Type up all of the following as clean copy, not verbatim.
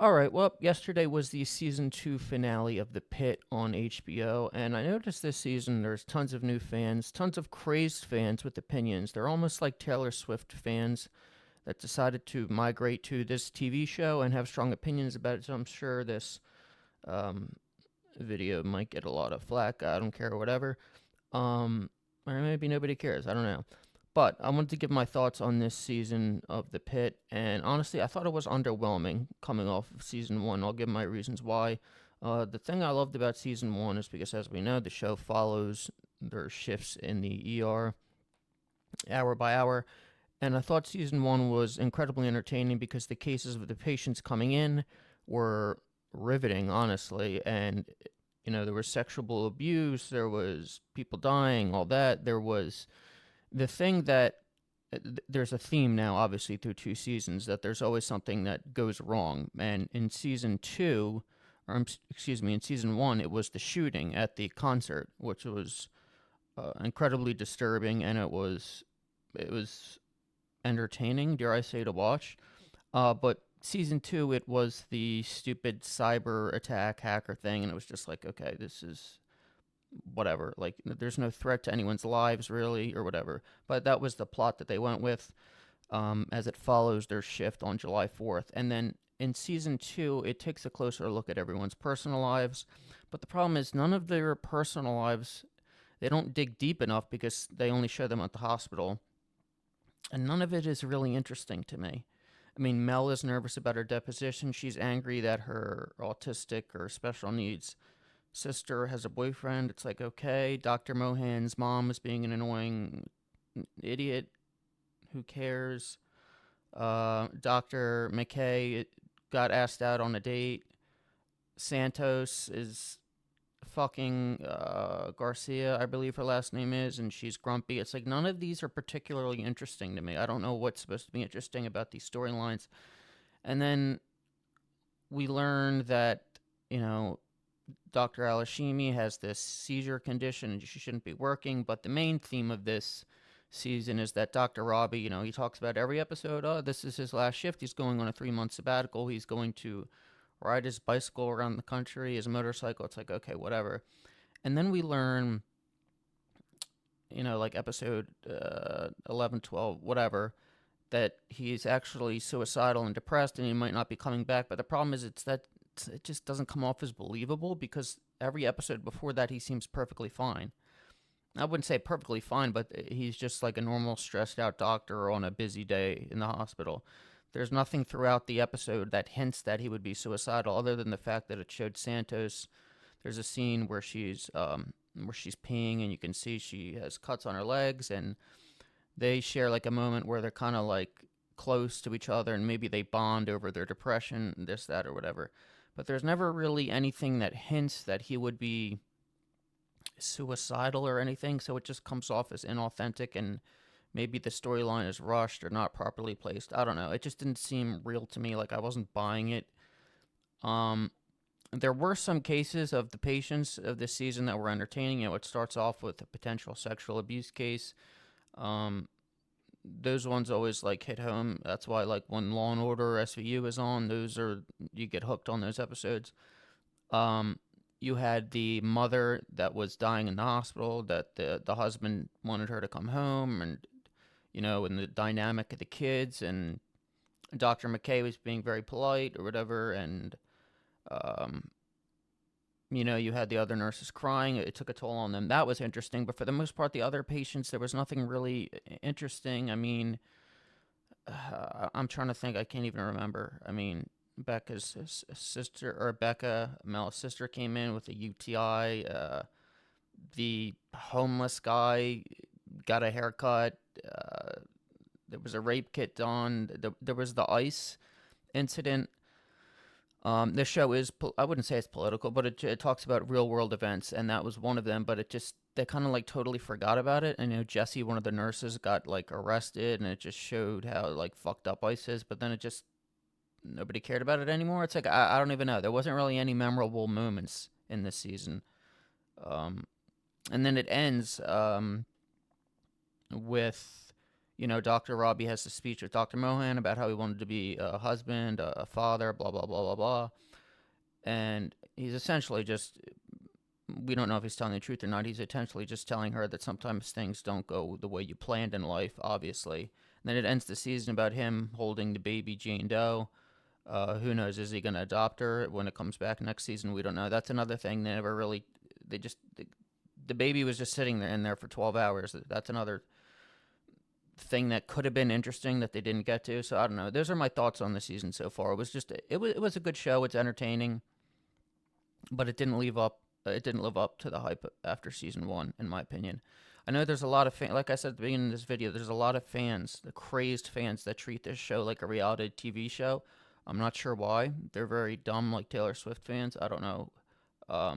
All right, well, yesterday was the season 2 finale of The Pitt on HBO, and I noticed this season there's tons of new fans, tons of crazed fans with opinions. They're almost like Taylor Swift fans that decided to migrate to this TV show and have strong opinions about it, so I'm sure this um, video might get a lot of flack. I don't care, or whatever. Um, or maybe nobody cares. I don't know. But I wanted to give my thoughts on this season of The Pit, and honestly, I thought it was underwhelming coming off of season one. I'll give my reasons why. The thing I loved about season one is because, as we know, the show follows their shifts in the ER hour by hour, and I thought season one was incredibly entertaining because the cases of the patients coming in were riveting, honestly, and there was sexual abuse, there was people dying, all that. There was the thing that there's a theme now, obviously, through two seasons, that there's always something that goes wrong. And in season two, excuse me, in season one, it was the shooting at the concert, which was incredibly disturbing, and it was entertaining, dare I say, to watch. But season two, it was the stupid cyber attack hacker thing, and it was just like, okay, this is whatever. Like, there's no threat to anyone's lives, really, or whatever. But that was the plot that they went with, as it follows their shift on July 4th. And then in season two, it takes a closer look at everyone's personal lives. But the problem is, none of their personal lives, they don't dig deep enough because they only show them at the hospital. And none of it is really interesting to me. I mean, Mel is nervous about her deposition. She's angry that her autistic or special needs sister has a boyfriend. It's like, okay. Dr. Mohan's mom is being an annoying idiot. Who cares? Dr. McKay got asked out on a date. Santos is fucking Garcia, I believe her last name is, and she's grumpy. It's like none of these are particularly interesting to me. I don't know what's supposed to be interesting about these storylines. And then we learn that, Dr. Alashimi has this seizure condition and she shouldn't be working. But the main theme of this season is that Dr. Robbie, he talks about every episode, oh, this is his last shift. He's going on a 3-month sabbatical. He's going to ride his bicycle around the country, his motorcycle. It's like, okay, whatever. And then we learn, like episode 11, 12, whatever, that he's actually suicidal and depressed and he might not be coming back. But the problem is it just doesn't come off as believable because every episode before that he seems perfectly fine. I wouldn't say perfectly fine, but he's just like a normal stressed out doctor on a busy day in the hospital. There's nothing throughout the episode that hints that he would be suicidal other than the fact that it showed Santos. There's a scene where she's peeing and you can see she has cuts on her legs, and they share like a moment where they're kind of like close to each other and maybe they bond over their depression, this, that, or whatever. But there's never really anything that hints that he would be suicidal or anything, so it just comes off as inauthentic, and maybe the storyline is rushed or not properly placed. I don't know. It just didn't seem real to me. Like, I wasn't buying it. Um, there were some cases of the patients of this season that were entertaining. It starts off with a potential sexual abuse case. Um, those ones always like hit home. That's why, like, when Law and Order SVU is on, you get hooked on those episodes. Um, you had the mother that was dying in the hospital, that the husband wanted her to come home, and the dynamic of the kids, and Dr. McKay was being very polite or whatever, and um, you had the other nurses crying. It took a toll on them. That was interesting, but for the most part, the other patients, there was nothing really interesting. I mean, I'm trying to think. I can't even remember. I mean, Becca's sister, or Becca, Mel's sister, came in with a UTI. The homeless guy got a haircut. There was a rape kit done. There was the ice incident. This show is, I wouldn't say it's political, but it talks about real world events, and that was one of them. But they kind of like totally forgot about it. And Jesse, one of the nurses, got like arrested, and it just showed how like fucked up ICE is. But then it just nobody cared about it anymore. It's like I don't even know. There wasn't really any memorable moments in this season. And then it ends with Dr. Robbie has the speech with Dr. Mohan about how he wanted to be a husband, a father, blah, blah, blah, blah, blah. And he's essentially just, we don't know if he's telling the truth or not. He's essentially just telling her that sometimes things don't go the way you planned in life, obviously. And then it ends the season about him holding the baby Jane Doe. Who knows? Is he going to adopt her when it comes back next season? We don't know. That's another thing. They never really, they just, the baby was just sitting there in there for 12 hours. That's another thing that could have been interesting that they didn't get to. So I don't know. Those are my thoughts on the season so far. It was a good show. It's entertaining, but it didn't live up to the hype after season 1, in my opinion. I know there's a lot of like I said at the beginning of this video, there's a lot of fans, the crazed fans that treat this show like a reality TV show. I'm not sure why. They're very dumb, like Taylor Swift fans. I don't know. I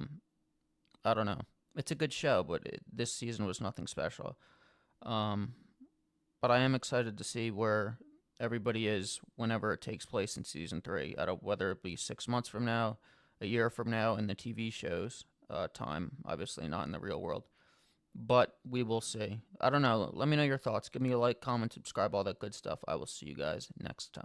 don't know. It's a good show, but this season was nothing special. Um, but I am excited to see where everybody is whenever it takes place in season 3. I don't whether it be 6 months from now, a year from now, in the TV shows time. Obviously, not in the real world, but we will see. I don't know. Let me know your thoughts. Give me a like, comment, subscribe, all that good stuff. I will see you guys next time.